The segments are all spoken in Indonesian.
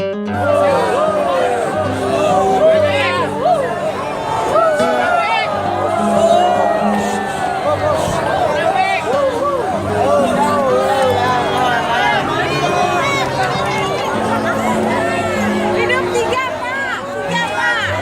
Hidup tiga Pak, tiga Pak.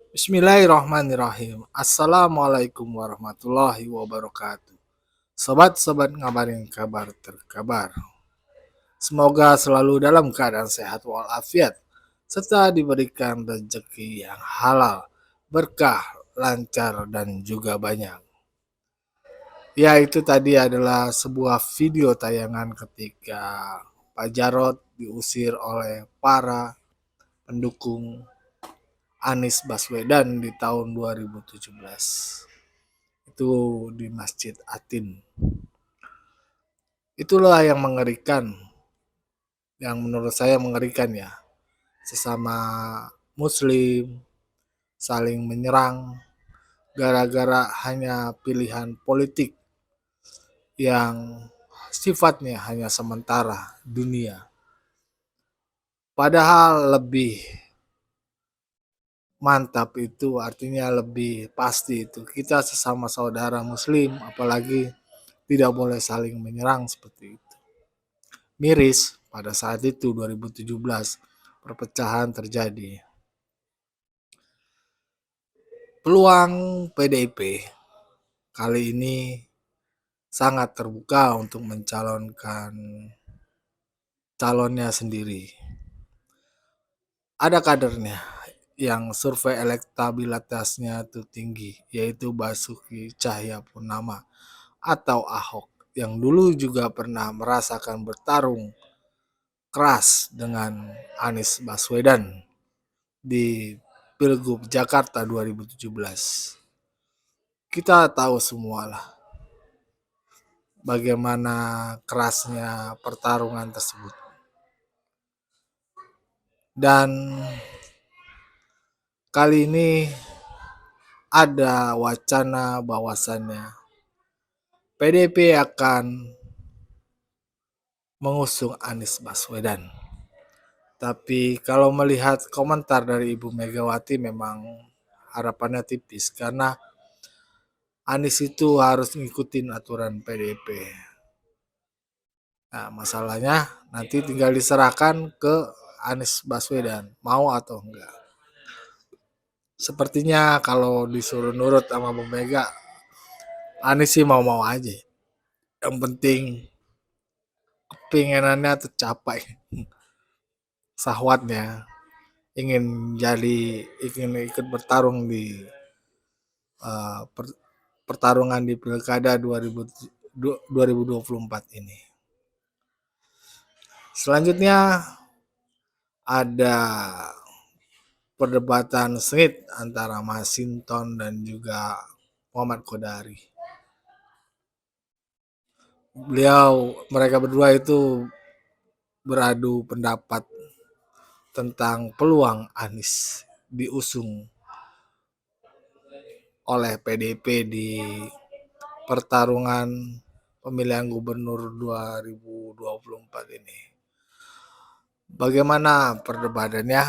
Bismillahirrahmanirrahim. Assalamualaikum warahmatullahi wabarakatuh. Sobat-sobat ngabarin kabar terkabar. Semoga selalu dalam keadaan sehat walafiat serta diberikan rezeki yang halal, berkah, lancar dan juga banyak. Ya, itu tadi adalah sebuah video tayangan ketika Pak Jarod diusir oleh para pendukung Anies Baswedan di tahun 2017. Itu di Masjid Atin. Itulah yang mengerikan. Yang menurut saya mengerikan ya. Sesama muslim saling menyerang gara-gara hanya pilihan politik yang sifatnya hanya sementara dunia. Padahal lebih mantap itu artinya lebih pasti itu kita sesama saudara muslim, apalagi tidak boleh saling menyerang seperti itu. Miris pada saat itu 2017 perpecahan terjadi. Peluang PDIP kali ini sangat terbuka untuk mencalonkan calonnya sendiri. Ada kadernya yang survei elektabilitasnya itu tinggi, yaitu Basuki Cahayapurnama atau Ahok, yang dulu juga pernah merasakan bertarung keras dengan Anies Baswedan di Pilgub Jakarta 2017. Kita tahu semualah bagaimana kerasnya pertarungan tersebut. Dan kali ini ada wacana bahwasannya PDIP akan mengusung Anies Baswedan. Tapi kalau melihat komentar dari Ibu Megawati memang harapannya tipis karena Anies itu harus ngikutin aturan PDIP. Nah, masalahnya nanti tinggal diserahkan ke Anies Baswedan, mau atau enggak. Sepertinya kalau disuruh nurut sama Bu Mega, Anies sih mau-mau aja. Yang penting kepinginannya tercapai. Sahwatnya ingin ikut bertarung di pertarungan di Pilkada 2024 ini. Selanjutnya ada perdebatan sengit antara Masinton dan juga Muhammad Kodari. Mereka berdua itu beradu pendapat tentang peluang Anies diusung oleh PDIP di pertarungan pemilihan gubernur 2024 ini. Bagaimana perdebatannya?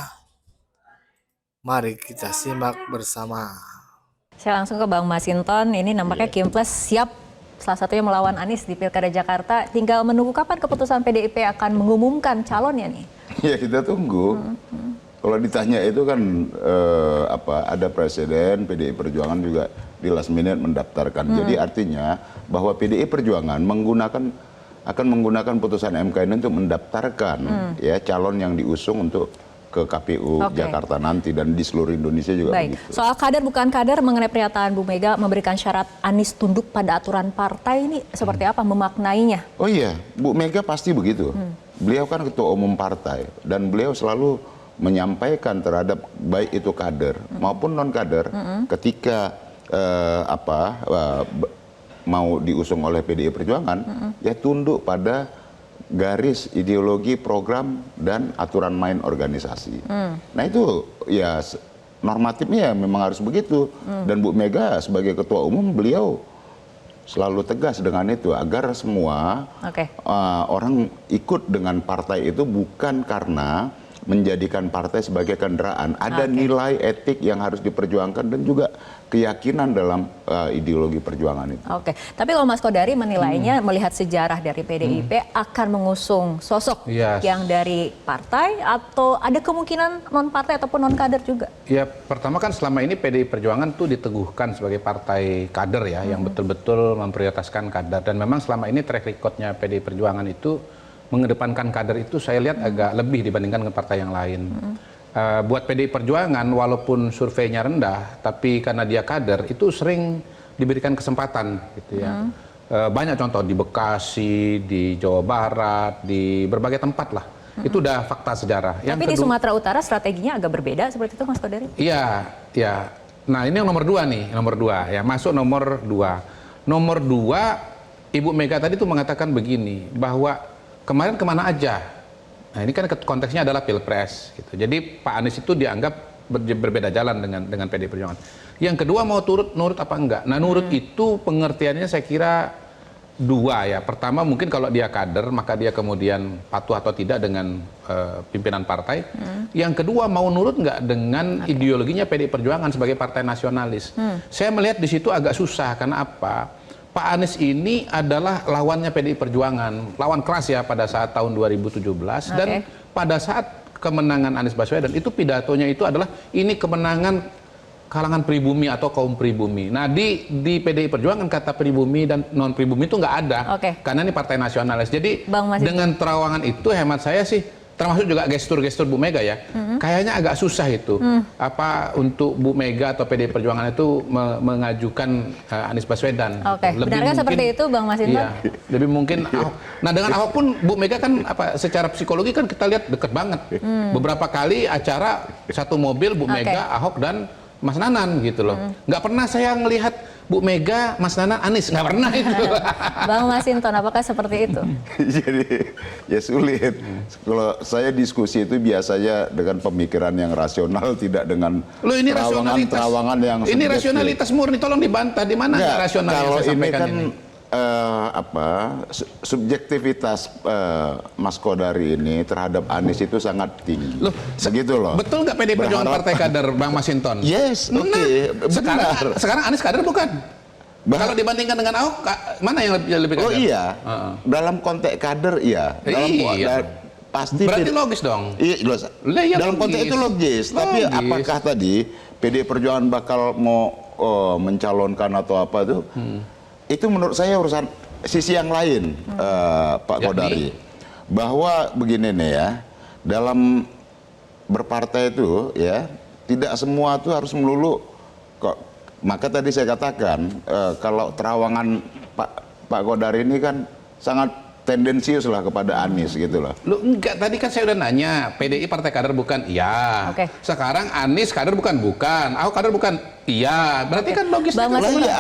Mari kita simak bersama. Saya langsung ke Bang Masinton. Ini nampaknya Kim Plus siap salah satunya melawan Anies di Pilkada Jakarta. Tinggal menunggu kapan keputusan PDIP akan mengumumkan calonnya nih. Ya kita tunggu. Kalau ditanya itu kan ada presiden PDI Perjuangan juga di last minute mendaftarkan. Jadi artinya bahwa PDI Perjuangan akan menggunakan putusan MK ini untuk mendaftarkan ya calon yang diusung untuk ke KPU Jakarta nanti dan di seluruh Indonesia juga begitu. Soal kader bukan kader mengenai pernyataan Bu Mega memberikan syarat Anies tunduk pada aturan partai ini seperti apa memaknainya? Oh iya, Bu Mega pasti begitu. Beliau kan ketua umum partai dan beliau selalu menyampaikan terhadap baik itu kader maupun non kader ketika mau diusung oleh PDI Perjuangan ya tunduk pada garis ideologi program dan aturan main organisasi. Nah itu ya normatifnya memang harus begitu dan Bu Mega sebagai ketua umum beliau selalu tegas dengan itu agar semua orang ikut dengan partai itu bukan karena menjadikan partai sebagai kendaraan. Ada nilai etik yang harus diperjuangkan dan juga keyakinan dalam ideologi perjuangan itu. Oke, tapi kalau Mas Kodari menilainya melihat sejarah dari PDIP akan mengusung sosok yang dari partai atau ada kemungkinan non partai ataupun non kader juga? Ya, pertama kan selama ini PDI Perjuangan tuh diteguhkan sebagai partai kader ya, yang betul-betul memprioritaskan kader dan memang selama ini track recordnya PDI Perjuangan itu mengedepankan kader itu saya lihat agak lebih dibandingkan dengan partai yang lain. Buat PDI Perjuangan walaupun surveinya rendah, tapi karena dia kader itu sering diberikan kesempatan gitu ya. Banyak contoh di Bekasi, di Jawa Barat, di berbagai tempat lah. Itu udah fakta sejarah. Tapi di Sumatera Utara strateginya agak berbeda seperti itu Mas Kodari? Iya, ya. Nah ini yang nomor 2 nih, nomor 2 ya masuk nomor 2. Nomor 2 Ibu Mega tadi tuh mengatakan begini bahwa kemarin kemana aja? Nah ini kan konteksnya adalah Pilpres gitu. Jadi Pak Anies itu dianggap berbeda jalan dengan PDI Perjuangan. Yang kedua mau nurut apa enggak? Nah nurut itu pengertiannya saya kira 2 ya. Pertama mungkin kalau dia kader maka dia kemudian patuh atau tidak dengan pimpinan partai. Yang kedua mau nurut enggak dengan ideologinya PDI Perjuangan sebagai partai nasionalis. Saya melihat di situ agak susah karena apa? Pak Anies ini adalah lawannya PDI Perjuangan, lawan keras ya pada saat tahun 2017 dan pada saat kemenangan Anies Baswedan itu pidatonya itu adalah ini kemenangan kalangan pribumi atau kaum pribumi. Nah di PDI Perjuangan kata pribumi dan non pribumi itu nggak ada karena ini partai nasionalis. Jadi dengan terawangan itu hemat saya sih termasuk juga gestur-gestur Bu Mega ya, kayaknya agak susah itu untuk Bu Mega atau PDI Perjuangan itu mengajukan Anies Baswedan. Benarkah seperti itu Bang Masinton? Iya, lebih mungkin Ahok. Nah dengan Ahok pun Bu Mega kan secara psikologi kan kita lihat dekat banget. Beberapa kali acara satu mobil Bu Mega, Ahok dan Mas Nanan gitu loh. Nggak pernah saya ngelihat Bu Mega, Mas Nanan, Anies, nggak pernah itu. Bang Masinton, apakah seperti itu? Jadi ya sulit. Kalau saya diskusi itu biasanya dengan pemikiran yang rasional, tidak dengan terawangan yang ini rasionalitas murni, tolong dibantah. Di mana rasional yang saya sampaikan ini? Subjektivitas Mas Kodari ini terhadap Anies itu sangat tinggi. Begitu loh. Betul nggak PDI Perjuangan partai kader, Bang Masinton? Yes, sekarang Anies kader bukan? Kalau dibandingkan dengan Ahok, mana yang lebih kader? Oh iya, dalam konteks kader iya. Pasti. Berarti logis dong. Iya, dalam konteks itu logis. Tapi apakah tadi PDI Perjuangan bakal mau mencalonkan atau apa itu? Itu menurut saya urusan sisi yang lain, Pak Kodari. Bahwa begini nih ya, dalam berpartai itu ya, tidak semua itu harus melulu kok. Maka tadi saya katakan, kalau terawangan Pak Kodari ini kan sangat tendensius lah kepada Anies gitu loh. Lu enggak, tadi kan saya udah nanya, PDI partai kader bukan? Iya. Oke. Sekarang Anies kader bukan? Bukan. Ahok kader bukan? Iya. Berarti kan logisnya Bang Mas Lah Hinton. iya,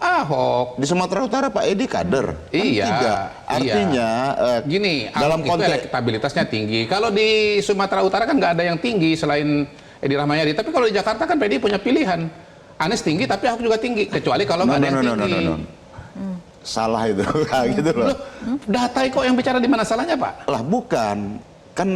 Ahok. di Sumatera Utara Pak Edi kader. Kan Iya, tidak. Artinya Gini, dalam Ahok itu konteks elektabilitasnya tinggi. Kalau di Sumatera Utara kan nggak ada yang tinggi selain Edi Rahmayadi. Tapi kalau di Jakarta kan PDI punya pilihan. Anies tinggi tapi Ahok juga tinggi. Kecuali kalau nggak ada yang tinggi. salah itu gitu loh. Data kok yang bicara di mana salahnya, Pak? Lah bukan, kan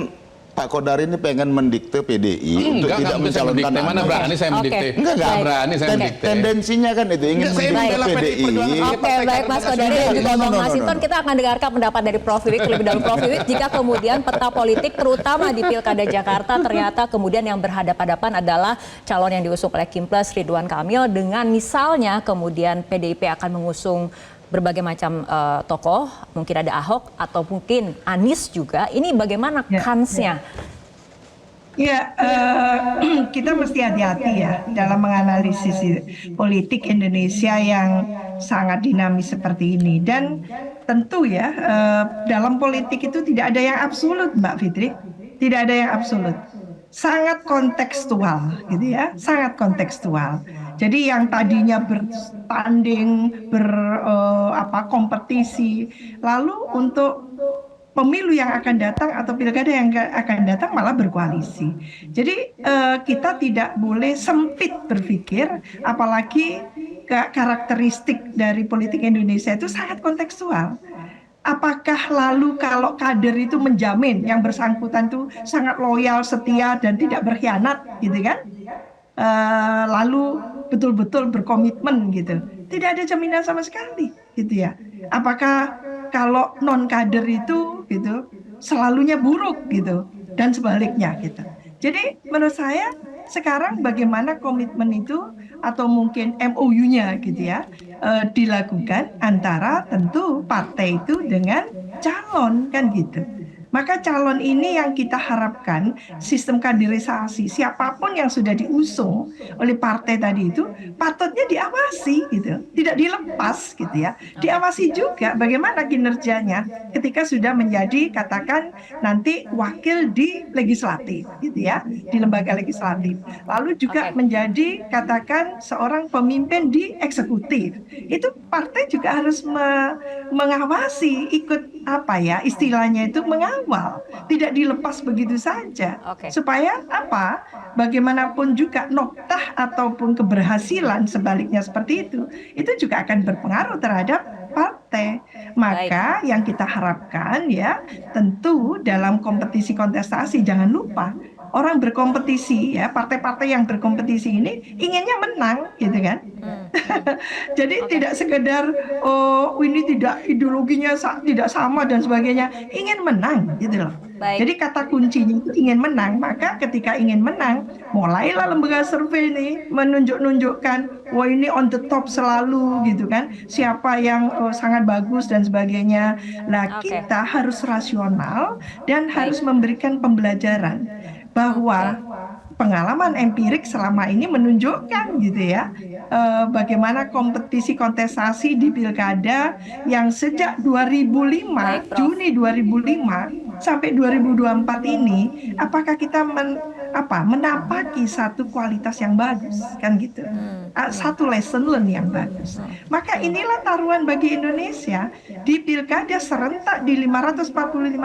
Pak Kodari ini pengen mendikte PDI untuk tidak mencalonkan Mana Anies. berani saya mendikte? Enggak, Nggak berani saya mendikte. Tendensinya kan itu ingin Nggak, saya mendikte membela PDI PDI. Perjuangan. Oke, baik Mas Kodari dan juga Bang Mas Hinton, kita akan dengarkan pendapat dari Prof. Wiwik lebih dahulu. Prof. Wiwik, jika kemudian peta politik terutama di Pilkada Jakarta ternyata kemudian yang berhadapan-hadapan adalah calon yang diusung oleh Kimples Ridwan Kamil dengan misalnya kemudian PDIP akan mengusung berbagai macam tokoh, mungkin ada Ahok atau mungkin Anies juga, ini bagaimana kansnya? Ya, kita mesti hati-hati ya dalam menganalisis politik Indonesia yang sangat dinamis seperti ini. Dan tentu ya, dalam politik itu tidak ada yang absolut, Mbak Fitri. Tidak ada yang absolut. Sangat kontekstual, gitu ya, sangat kontekstual. Jadi yang tadinya bertanding, kompetisi, lalu untuk pemilu yang akan datang atau pilkada yang akan datang malah berkoalisi. Jadi kita tidak boleh sempit berpikir, apalagi karakteristik dari politik Indonesia itu sangat kontekstual. Apakah lalu kalau kader itu menjamin yang bersangkutan itu sangat loyal, setia dan tidak berkhianat, gitu kan? Lalu betul-betul berkomitmen gitu. Tidak ada jaminan sama sekali, gitu ya. Apakah kalau non kader itu gitu selalunya buruk gitu dan sebaliknya gitu. Jadi menurut saya sekarang bagaimana komitmen itu atau mungkin MOU-nya gitu ya dilakukan antara tentu partai itu dengan calon kan gitu. Maka calon ini yang kita harapkan sistem kaderisasi siapapun yang sudah diusung oleh partai tadi itu patutnya diawasi gitu, tidak dilepas gitu ya, diawasi juga bagaimana kinerjanya ketika sudah menjadi katakan nanti wakil di legislatif gitu ya, di lembaga legislatif, lalu juga menjadi katakan seorang pemimpin di eksekutif, itu partai juga harus mengawasi, ikut apa ya istilahnya itu mengawal, tidak dilepas begitu saja. Supaya apa? Bagaimanapun juga noktah ataupun keberhasilan sebaliknya seperti itu juga akan berpengaruh terhadap partai. Maka yang kita harapkan ya tentu dalam kompetisi kontestasi jangan lupa orang berkompetisi ya, partai-partai yang berkompetisi ini inginnya menang gitu kan. Jadi tidak sekedar ini tidak ideologinya tidak sama dan sebagainya, ingin menang gitu loh. Jadi kata kuncinya itu ingin menang. Maka ketika ingin menang, mulailah lembaga survei ini menunjukkan wah ini on the top selalu gitu kan, siapa yang sangat bagus dan sebagainya. Nah kita harus rasional dan harus memberikan pembelajaran bahwa pengalaman empirik selama ini menunjukkan gitu ya bagaimana kompetisi kontestasi di pilkada yang sejak 2005 Juni 2005 sampai 2024 ini apakah kita menapaki satu kualitas yang bagus kan gitu, satu lesson learn yang bagus. Maka inilah taruhan bagi Indonesia di pilkada serentak di 545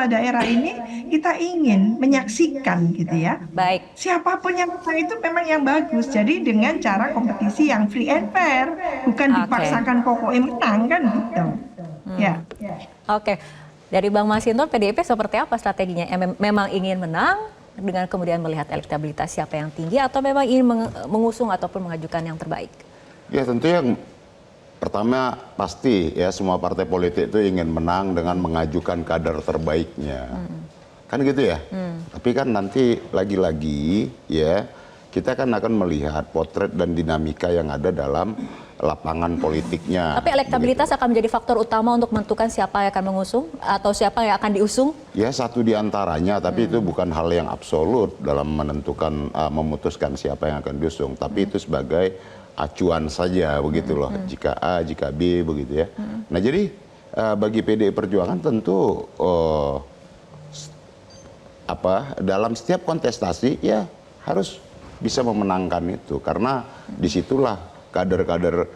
daerah ini, kita ingin menyaksikan gitu ya. Baik. Siapapun yang menang itu memang yang bagus. Jadi dengan cara kompetisi yang free and fair, bukan dipaksakan pokoknya menang kan gitu. Ya. Oke. Dari Bang Mas Hinton, PDIP seperti apa strateginya? Memang ingin menang dengan kemudian melihat elektabilitas siapa yang tinggi atau memang ingin mengusung ataupun mengajukan yang terbaik? Ya tentu yang pertama pasti ya semua partai politik itu ingin menang dengan mengajukan kader terbaiknya. Kan gitu ya. Tapi kan nanti lagi-lagi ya kita kan akan melihat potret dan dinamika yang ada dalam lapangan politiknya. Tapi elektabilitas akan menjadi faktor utama untuk menentukan siapa yang akan mengusung atau siapa yang akan diusung? Ya satu di antaranya, tapi itu bukan hal yang absolut dalam menentukan, memutuskan siapa yang akan diusung. Tapi itu sebagai acuan saja begitu loh. Jika A, jika B begitu ya. Nah jadi bagi PDI Perjuangan tentu dalam setiap kontestasi ya harus bisa memenangkan itu, karena disitulah kader-kader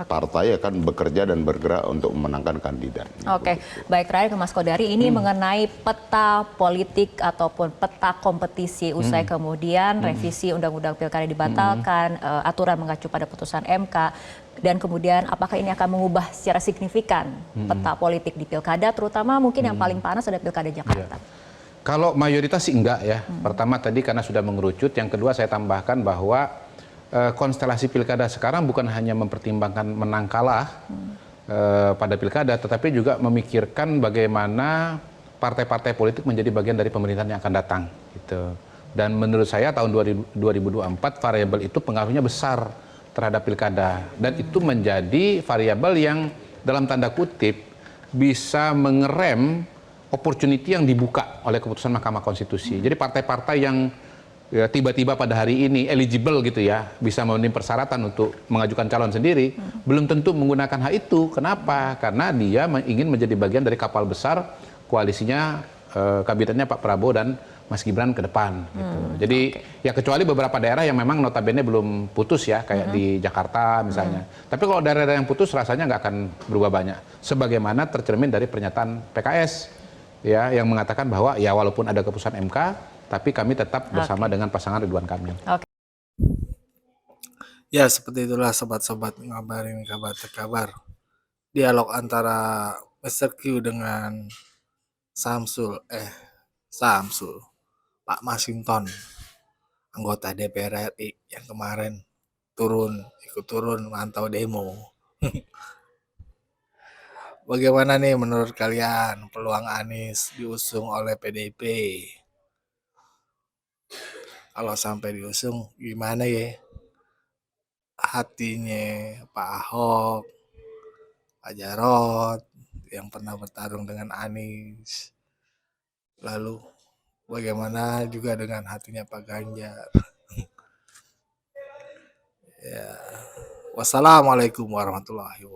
partai akan bekerja dan bergerak untuk memenangkan kandidat. Oke, baik, terakhir ke Mas Kodari, ini mengenai peta politik ataupun peta kompetisi usai kemudian revisi Undang-Undang Pilkada dibatalkan, aturan mengacu pada putusan MK, dan kemudian apakah ini akan mengubah secara signifikan peta politik di Pilkada, terutama mungkin yang paling panas ada Pilkada Jakarta. Kalau mayoritas sih enggak ya. Pertama tadi karena sudah mengerucut, yang kedua saya tambahkan bahwa konstelasi pilkada sekarang bukan hanya mempertimbangkan menang kalah pada pilkada, tetapi juga memikirkan bagaimana partai-partai politik menjadi bagian dari pemerintahan yang akan datang. Gitu. Dan menurut saya tahun 2024 variabel itu pengaruhnya besar terhadap pilkada. Dan itu menjadi variabel yang dalam tanda kutip bisa mengerem opportunity yang dibuka oleh keputusan Mahkamah Konstitusi. Jadi partai-partai yang ya, tiba-tiba pada hari ini eligible gitu ya, bisa memenuhi persyaratan untuk mengajukan calon sendiri, belum tentu menggunakan hak itu. Kenapa? Karena dia ingin menjadi bagian dari kapal besar koalisinya kabinetnya Pak Prabowo dan Mas Gibran ke depan. Gitu. Jadi ya kecuali beberapa daerah yang memang notabene belum putus ya, kayak di Jakarta misalnya. Tapi kalau daerah-daerah yang putus rasanya nggak akan berubah banyak. Sebagaimana tercermin dari pernyataan PKS ya, yang mengatakan bahwa ya walaupun ada keputusan MK, tapi kami tetap bersama dengan pasangan Ridwan Kamil. Ya, seperti itulah sobat-sobat ngabarin kabar terkabar. Dialog antara Mr. Q dengan Samsul, Pak Masinton, anggota DPR RI yang kemarin ikut turun mantau demo. Bagaimana nih menurut kalian peluang Anies diusung oleh PDIP? Kalau sampai diusung gimana ya hatinya Pak Ahok, Pak Jarod yang pernah bertarung dengan Anies? Lalu bagaimana juga dengan hatinya Pak Ganjar? Ya. Wassalamualaikum warahmatullahi wabarakatuh.